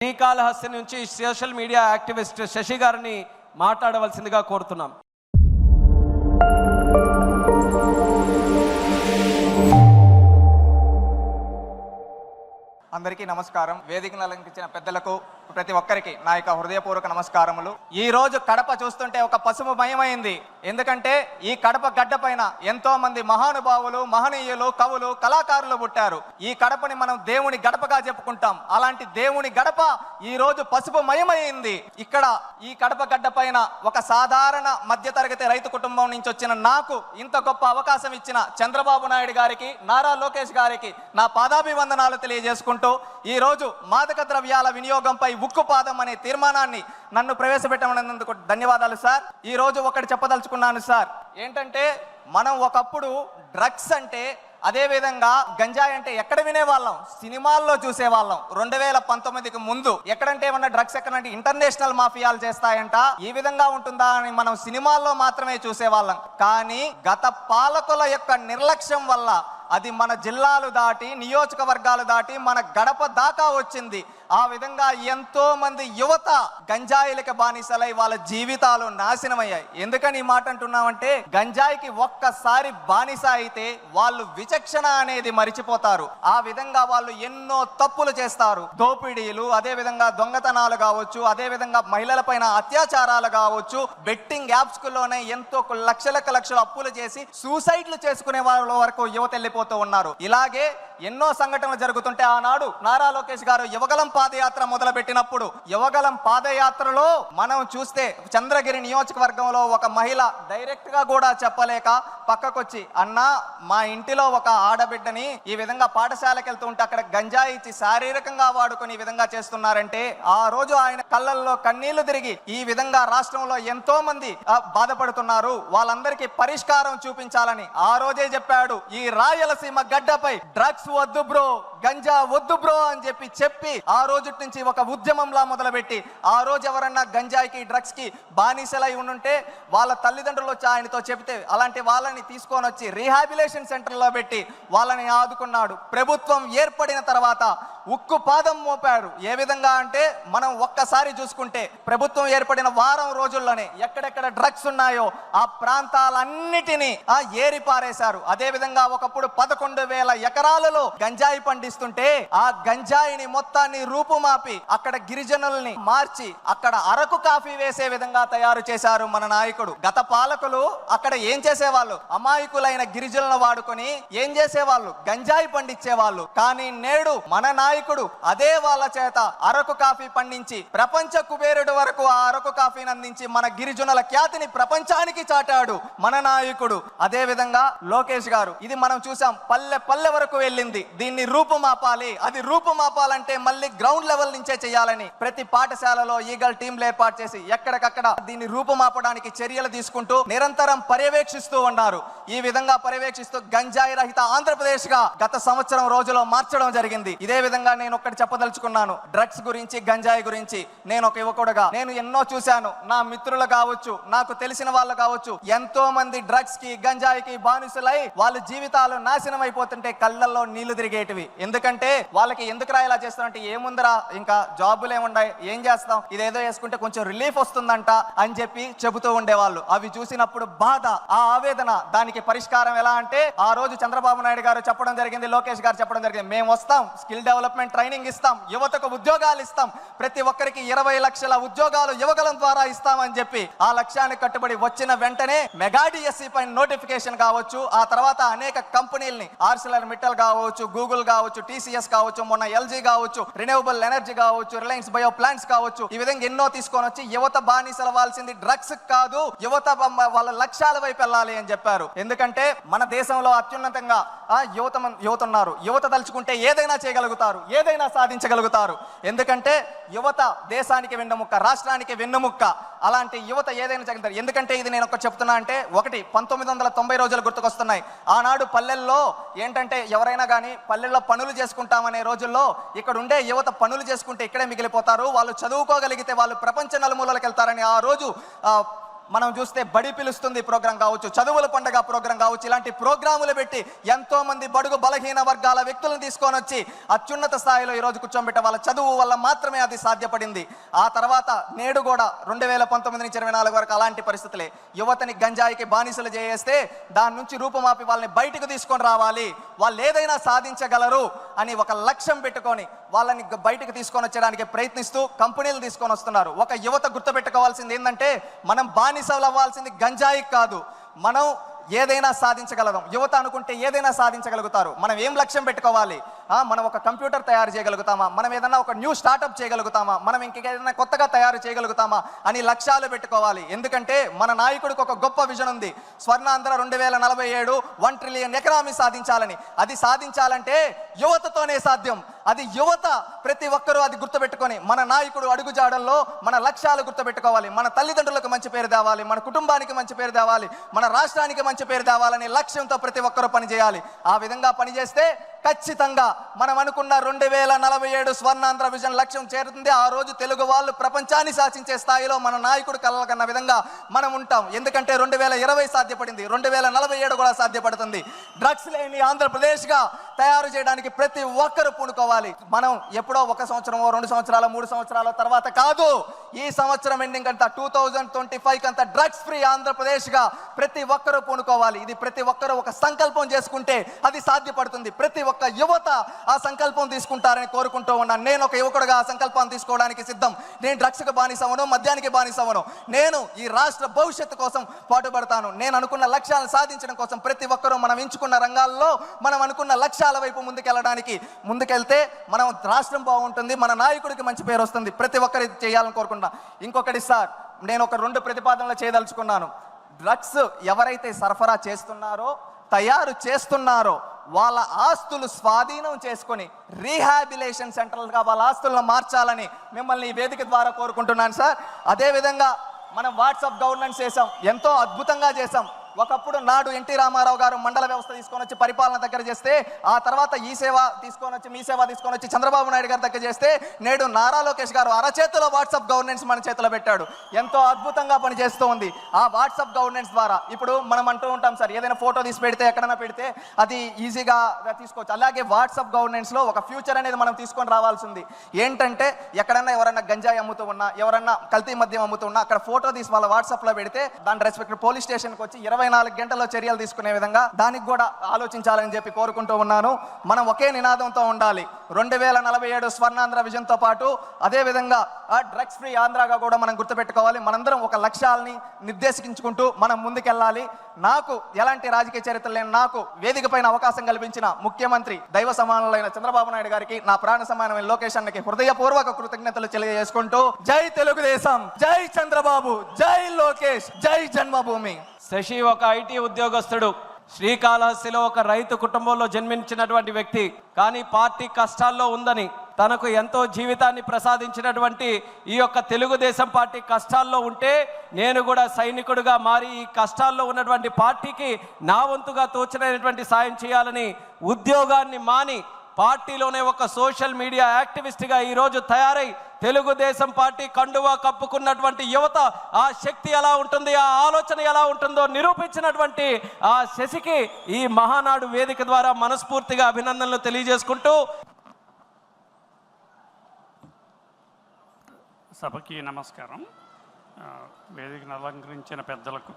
శ్రీకాళహస్తి నుంచి social media activist Shashi గారిని మాట్లాడవలసిందిగా కోరుతున్నాం. అందరికీ నమస్కారం. వేదికను అలంకరించిన పెద్దలకు ప్రతి ఒక్కరికి నా యొక్క హృదయపూర్వక నమస్కారములు. ఈ రోజు కడప చూస్తుంటే ఒక పసుపు మయమైంది. ఎందుకంటే ఈ కడప గడ్డ పైన ఎంతో మంది మహానుభావులు, మహనీయులు, కవులు, కళాకారులు పుట్టారు. ఈ కడపని మనం దేవుని గడపగా చెప్పుకుంటాం. అలాంటి దేవుని గడప ఈ రోజు పసుపు మయమైంది. ఇక్కడ ఈ కడప గడ్డ పైన ఒక సాధారణ మధ్యతరగతి రైతు కుటుంబం నుంచి వచ్చిన నాకు ఇంత గొప్ప అవకాశం ఇచ్చిన చంద్రబాబు నాయుడు గారికి, నారా లోకేష్ గారికి నా పాదాభివందనాలు తెలియజేసుకుంటూ ఈ రోజు మాదక ద్రవ్యాల వినియోగంపై ఉక్కుపాదం అనే తీర్మానాన్ని నన్ను ప్రవేశపెట్టమన్నందుకు ధన్యవాదాలు సార్. ఈ రోజు ఒకటి చెప్పదలుచుకున్నాను సార్. ఏంటంటే మనం ఒకప్పుడు డ్రగ్స్ అంటే, అదే విధంగా గంజాయి అంటే ఎక్కడ వినేవాళ్ళం? సినిమాల్లో చూసేవాళ్ళం. 2019కి ముందు ఎక్కడంటే ఏమన్నా డ్రగ్స్ ఎక్కడంటే ఇంటర్నేషనల్ మాఫియాలు చేస్తాయంట, ఈ విధంగా ఉంటుందా అని మనం సినిమాల్లో మాత్రమే చూసేవాళ్ళం. కానీ గత పాలకుల యొక్క నిర్లక్ష్యం వల్ల అది మన జిల్లాలు దాటి, నియోజకవర్గాలు దాటి మన గడప దాకా వచ్చింది. ఆ విధంగా ఎంతో మంది యువత గంజాయిలకి బానిసలై వాళ్ళ జీవితాలు నాశనమయ్యాయి. ఎందుకని ఈ మాట అంటున్నామంటే, గంజాయికి ఒక్కసారి బానిస అయితే వాళ్ళు విచక్షణ అనేది మరిచిపోతారు. ఆ విధంగా వాళ్ళు ఎన్నో తప్పులు చేస్తారు. దోపిడీలు, అదే విధంగా దొంగతనాలు కావచ్చు, అదే విధంగా మహిళల పైన అత్యాచారాలు కావచ్చు, బెట్టింగ్ యాప్స్ లోనే ఎంతో లక్షలు అప్పులు చేసి సూసైడ్లు చేసుకునే వాళ్ళ వరకు యువత వెళ్ళిపోతూ ఉన్నారు. ఇలాగే ఎన్నో సంఘటనలు జరుగుతుంటే ఆనాడు నారా లోకేష్ గారు యువగలం పాదయాత్ర మొదలు పెట్టినప్పుడు, యువగలం పాదయాత్రలో మనం చూస్తే చంద్రగిరి నియోజకవర్గంలో ఒక మహిళ డైరెక్ట్ గా కూడా చెప్పలేక పక్కకొచ్చి, అన్నా మా ఇంటిలో ఒక ఆడబిడ్డని ఈ విధంగా పాఠశాలకు వెళ్తూ ఉంటే అక్కడ గంజాయి ఇచ్చి శారీరకంగా వాడుకొని ఈ విధంగా చేస్తున్నారంటే, ఆ రోజు ఆయన కళ్ళల్లో కన్నీళ్లు తిరిగి ఈ విధంగా రాష్ట్రంలో ఎంతో మంది బాధపడుతున్నారు, వాళ్ళందరికీ పరిష్కారం చూపించాలని ఆ రోజే చెప్పాడు. ఈ రాయలసీమ గడ్డపై డ్రగ్స్ వద్దు బ్రో, గంజా వద్దు బ్రో అని చెప్పి ఆ రోజు నుంచి ఒక ఉద్యమంలా మొదలుపెట్టి, ఆ రోజు ఎవరన్నా గంజాయికి డ్రగ్స్ కి బానిసలై ఉంటే వాళ్ళ తల్లిదండ్రులు వచ్చి ఆయనతో చెబితే అలాంటి వాళ్ళని తీసుకొని వచ్చి రీహాబిలేషన్ సెంటర్లో పెట్టి వాళ్ళని ఆదుకున్నాడు. ప్రభుత్వం ఏర్పడిన తర్వాత ఉక్కు పాదం మోపాడు. ఏ విధంగా అంటే, మనం ఒక్కసారి చూసుకుంటే ప్రభుత్వం ఏర్పడిన వారం రోజుల్లోనే ఎక్కడెక్కడ డ్రగ్స్ ఉన్నాయో ఆ ప్రాంతాలన్నిటినీ ఏరి పారేశారు. అదే విధంగా ఒకప్పుడు 11,000 ఎకరాలలో గంజాయి పండిస్తుంటే ఆ గంజాయిని మొత్తాన్ని రూపుమాపి అక్కడ గిరిజనుల్ని మార్చి అక్కడ అరకు కాఫీ వేసే విధంగా తయారు చేశారు మన నాయకుడు. గత పాలకులు అక్కడ ఏం చేసేవాళ్ళు? అమాయకులైన గిరిజనులను వాడుకొని ఏం చేసేవాళ్ళు? గంజాయి పండించేవాళ్ళు. కానీ నేడు మన నాయకుడు అదే వాళ్ళ చేత అరకు కాఫీ పండించి ప్రపంచ కుబేరుడు వరకు ఆ అరకు కాఫీని అందించి మన గిరిజనుల ఖ్యాతిని ప్రపంచానికి చాటాడు మన నాయకుడు. అదే విధంగా లోకేష్ గారు, ఇది మనం చూసాం, పల్లె వరకు వెళ్ళింది. దీన్ని రూపుమాపాలి. అది రూపుమాపాలంటే మళ్ళీ గ్రౌండ్ లెవెల్ నుంచే చేయాలని ప్రతి పాఠశాలలో ఈగల్ టీంలు ఏర్పాటు చేసి ఎక్కడికక్కడ దీన్ని రూపుమాపడానికి చర్యలు తీసుకుంటూ నిరంతరం పర్యవేక్షిస్తూ ఉన్నారు. ఈ విధంగా పర్యవేక్షిస్తూ గంజాయి రహిత ఆంధ్రప్రదేశ్ గా గత సంవత్సరం రోజులో మార్చడం జరిగింది. ఇదే విధంగా నేను ఒక్కటి చెప్పదలుచుకున్నాను. డ్రగ్స్ గురించి, గంజాయి గురించి నేను ఒక యువకుడుగా నేను ఎన్నో చూశాను. నా మిత్రులు కావచ్చు, నాకు తెలిసిన వాళ్ళు కావచ్చు, ఎంతో మంది డ్రగ్స్ కి, గంజాయికి బానిసలై వాళ్ళ జీవితాలు నాశనం అయిపోతుంటే కళ్ళల్లో నీళ్లు తిరిగేటివి. ఎందుకంటే వాళ్ళకి ఎందుకు ఇలా చేస్తారంటే, ఏముందరా ఇంకా జాబులు ఏముండాయి, ఏం చేస్తాం, ఇదేదో వేసుకుంటే కొంచెం రిలీఫ్ వస్తుందంట అని చెప్పి చెబుతూ ఉండేవాళ్ళు. అవి చూసినప్పుడు బాధ, ఆ ఆవేదన. దానికి పరిష్కారం ఎలా అంటే, ఆ రోజు చంద్రబాబు నాయుడు గారు చెప్పడం జరిగింది, లోకేష్ గారు చెప్పడం జరిగింది, మేము వస్తాం, స్కిల్ డెవలప్మెంట్ ట్రైనింగ్ ఇస్తాం, యువతకు ఉద్యోగాలు ఇస్తాం, ప్రతి ఒక్కరికి 20 లక్షల ఉద్యోగాలు యువగలం ద్వారా ఇస్తామని చెప్పి ఆ లక్ష్యానికి కట్టుబడి వచ్చిన వెంటనే మెగా డిఎస్సి పైన నోటిఫికేషన్ కావచ్చు, ఆ తర్వాత అనేక కంపెనీల్ని ఆర్సిలర్ మిట్టల్ కావచ్చు, గూగుల్ కావచ్చు, టీసీఎస్ కావచ్చు, మొన్న ఎల్జీ కావచ్చు, రిన్యూవబుల్ ఎనర్జీ కావచ్చు, రిలయన్స్ బయో ప్లాంట్స్ కావచ్చు, ఈ విధంగా ఎన్నో తీసుకొని వచ్చి యువత బానిసలవాల్సింది డ్రగ్స్ కాదు, యువత వాళ్ళ లక్ష్యాల వైపు వెళ్ళాలి అని చెప్పారు. ఎందుకంటే మన దేశంలో అత్యున్నతంగా యువత ఉన్నారు. యువత తలుచుకుంటే ఏదైనా చేయగలుగుతారు, ఏదైనా సాధించగలుగుతారు. ఎందుకంటే యువత దేశానికి వెన్నెముక్క, రాష్ట్రానికి వెన్నెముక్క. అలాంటి యువత ఏదైనా చేయగలుగుతారు. ఎందుకంటే ఇది నేను ఒక చెప్తున్నా అంటే, ఒకటి 1990 రోజులు గుర్తుకొస్తున్నాయి. ఆనాడు పల్లెల్లో ఏంటంటే ఎవరైనా కానీ పల్లెల్లో పనులు చేసుకుంటామనే రోజుల్లో ఇక్కడ ఉండే యువత పనులు చేసుకుంటే ఇక్కడే మిగిలిపోతారు, వాళ్ళు చదువుకోగలిగితే వాళ్ళు ప్రపంచ నలుమూలలకు వెళ్తారని ఆ రోజు మనం చూస్తే బడి పిలుస్తుంది ప్రోగ్రాం కావచ్చు, చదువుల పండుగ ప్రోగ్రాం కావచ్చు, ఇలాంటి ప్రోగ్రాములు పెట్టి ఎంతో మంది బడుగు బలహీన వర్గాల వ్యక్తులను తీసుకొని వచ్చి అత్యున్నత స్థాయిలో ఈరోజు కూర్చోబెట్టే వాళ్ళ చదువు వల్ల మాత్రమే అది సాధ్యపడింది. ఆ తర్వాత నేడు కూడా 2019 నుంచి 24 వరకు అలాంటి పరిస్థితులే. యువతని గంజాయికి బానిసలు చేస్తే దాని నుంచి రూపుమాపి వాళ్ళని బయటకు తీసుకొని రావాలి, వాళ్ళు ఏదైనా సాధించగలరు అని ఒక లక్ష్యం పెట్టుకొని వాళ్ళని బయటకు తీసుకొని వచ్చడానికి ప్రయత్నిస్తూ కంపెనీలు తీసుకొని వస్తున్నారు. ఒక యువత గుర్తుపెట్టుకోవాల్సింది ఏంటంటే, మనం బానిసలు అవ్వాల్సింది గంజాయి కాదు, మనం ఏదైనా సాధించగలదాం. యువత అనుకుంటే ఏదైనా సాధించగలుగుతారు. మనం ఏం లక్ష్యం పెట్టుకోవాలి? మనం ఒక కంప్యూటర్ తయారు చేయగలుగుతామా, మనం ఏదైనా ఒక న్యూ స్టార్ట్అప్ చేయగలుగుతామా, మనం ఇంకేదైనా కొత్తగా తయారు చేయగలుగుతామా అని లక్ష్యాలు పెట్టుకోవాలి. ఎందుకంటే మన నాయకుడికి ఒక గొప్ప విజన్ ఉంది, స్వర్ణాంధ్ర 2047 1 ట్రిలియన్ ఎకనామీ సాధించాలని. అది సాధించాలంటే యువతతోనే సాధ్యం. అది యువత ప్రతి ఒక్కరూ అది గుర్తుపెట్టుకొని మన నాయకుడు అడుగుజాడల్లో మన లక్ష్యాలు గుర్తుపెట్టుకోవాలి. మన తల్లిదండ్రులకు మంచి పేరు తేవాలి, మన కుటుంబానికి మంచి పేరు తేవాలి, మన రాష్ట్రానికి మంచి పేరు తేవాలనే లక్ష్యంతో ప్రతి ఒక్కరూ పనిచేయాలి. ఆ విధంగా పనిచేస్తే ఖచ్చితంగా మనం అనుకున్న 2047 స్వర్ణాంధ్ర విజన్ లక్ష్యం చేరుతుంది. ఆ రోజు తెలుగు వాళ్ళు ప్రపంచాన్ని శాసించే స్థాయిలో మన నాయకుడు కలగన్న విధంగా మనం ఉంటాం. ఎందుకంటే 2020 సాధ్యపడింది, 2047 కూడా సాధ్యపడుతుంది. డ్రగ్స్ లేని ఆంధ్రప్రదేశ్గా తయారు చేయడానికి ప్రతి ఒక్కరూ పూనుకోవాలి. మనం ఎప్పుడో 1 సంవత్సరం 2 సంవత్సరాలు 3 సంవత్సరాల తర్వాత కాదు, ఈ సంవత్సరం ఎండింగ్ అంతా 2025 అంతా డ్రగ్స్ ఫ్రీ ఆంధ్రప్రదేశ్గా ప్రతి ఒక్కరూ పూనుకోవాలి. ఇది ప్రతి ఒక్కరూ ఒక సంకల్పం చేసుకుంటే అది సాధ్యపడుతుంది. ప్రతి ఒక్క యువత ఆ సంకల్పం తీసుకుంటారని కోరుకుంటూ ఉన్నాను. నేను ఒక యువకుడుగా ఆ సంకల్పాన్ని తీసుకోవడానికి సిద్ధం. నేను డ్రగ్స్కి బానిసవను, మద్యానికి బానిసవను. నేను ఈ రాష్ట్ర భవిష్యత్తు కోసం పాటుపడతాను. నేను అనుకున్న లక్ష్యాలను సాధించడం కోసం ప్రతి ఒక్కరూ మనం ఎంచుకున్న రంగాల్లో మనం అనుకున్న లక్ష్యాల వైపు ముందుకెళ్తే మనం రాష్ట్రం బాగుంటుంది, మన నాయకుడికి మంచి పేరు వస్తుంది. ప్రతి ఒక్కరు ఇది చేయాలని కోరుకుంటున్నా. ఇంకొకటి సార్, నేను ఒక 2 ప్రతిపాదనలు చేయదలుచుకున్నాను. డ్రగ్స్ ఎవరైతే సరఫరా చేస్తున్నారో, తయారు చేస్తున్నారో వాళ్ళ ఆస్తులు స్వాధీనం చేసుకొని రీహాబిలేషన్ సెంటర్లుగా వాళ్ళ ఆస్తులను మార్చాలని మిమ్మల్ని ఈ వేదిక ద్వారా కోరుకుంటున్నాను సార్. అదేవిధంగా మనం వాట్సాప్ గవర్నెన్స్ చేసాం, ఎంతో అద్భుతంగా చేసాం. ఒకప్పుడు నాడు ఎన్టీ రామారావు గారు మండల వ్యవస్థ తీసుకొని వచ్చి పరిపాలన దగ్గర చేస్తే, ఆ తర్వాత ఈ సేవ తీసుకొని వచ్చి మీ సేవ తీసుకొని వచ్చి చంద్రబాబు నాయుడు గారి దగ్గర చేస్తే, నేడు నారా లోకేష్ గారు అరచేతిలో వాట్సాప్ గవర్నెన్స్ మన చేతిలో పెట్టాడు. ఎంతో అద్భుతంగా పనిచేస్తూ ఉంది. ఆ వాట్సాప్ గవర్నెన్స్ ద్వారా ఇప్పుడు మనం అంటూ ఉంటాం సార్, ఏదైనా ఫోటో తీసి పెడితే ఎక్కడైనా పెడితే అది ఈజీగా తీసుకోవచ్చు. అలాగే వాట్సాప్ గవర్నెన్స్లో ఒక ఫ్యూచర్ అనేది మనం తీసుకొని రావాల్సింది. ఏంటంటే ఎక్కడన్నా ఎవరన్నా గంజాయి అమ్ముతూ ఉన్నా, ఎవరన్నా కల్తీ మద్యం అమ్ముతూ ఉన్నా, అక్కడ ఫోటో తీసి వాళ్ళ వాట్సాప్లో పెడితే దాని రెస్పెక్ట్ పోలీస్ స్టేషన్కి వచ్చి 24 గంటల్లో చర్యలు తీసుకునే విధంగా దానికి కూడా ఆలోచించాలని చెప్పి కోరుకుంటూ ఉన్నాను. మనం ఒకే నినాదంతో ఉండాలి. 2047 స్వర్ణాంధ్ర విజన్తో పాటు అదేవిధంగా డ్రగ్స్ ఫ్రీ ఆంధ్రాగా కూడా మనం గుర్తుపెట్టుకోవాలి. మనందరం ఒక లక్ష్యాలని నిర్దేశించుకుంటూ మనం ముందుకెళ్ళాలి. నాకు ఎలాంటి రాజకీయ చరిత్ర లేని నాకు వేదిక పైన అవకాశం కల్పించిన ముఖ్యమంత్రి దైవ సమానులైన చంద్రబాబు నాయుడు గారికి, నా ప్రాణ సమానమైన లోకేష్ అన్నకి హృదయపూర్వక కృతజ్ఞతలు తెలియజేసుకుంటూ, జై తెలుగుదేశం, జై చంద్రబాబు, జై లోకేష్, జై జన్మభూమి. శశి ఒక ఐటీ ఉద్యోగస్తుడు, శ్రీకాళహస్తిలో ఒక రైతు కుటుంబంలో జన్మించినటువంటి వ్యక్తి. కానీ పార్టీ కష్టాల్లో ఉందని, తనకు ఎంతో జీవితాన్ని ప్రసాదించినటువంటి ఈ యొక్క తెలుగుదేశం పార్టీ కష్టాల్లో ఉంటే, నేను కూడా సైనికుడిగా మారి ఈ కష్టాల్లో ఉన్నటువంటి పార్టీకి నా వంతుగా తోచినటువంటి సాయం చేయాలని ఉద్యోగాన్ని మాని పార్టీలోనే ఒక సోషల్ మీడియా యాక్టివిస్ట్గా ఈరోజు తయారై తెలుగుదేశం పార్టీ కండువా కప్పుకున్నటువంటి యువత ఆ శక్తి ఎలా ఉంటుంది, ఆ ఆలోచన ఎలా ఉంటుందో నిరూపించినటువంటి ఆ శశికి ఈ మహానాడు వేదిక ద్వారా మనస్ఫూర్తిగా అభినందనలు తెలియజేసుకుంటూ, సభకి నమస్కారం. వేదికను అలంకరించిన పెద్దలకు,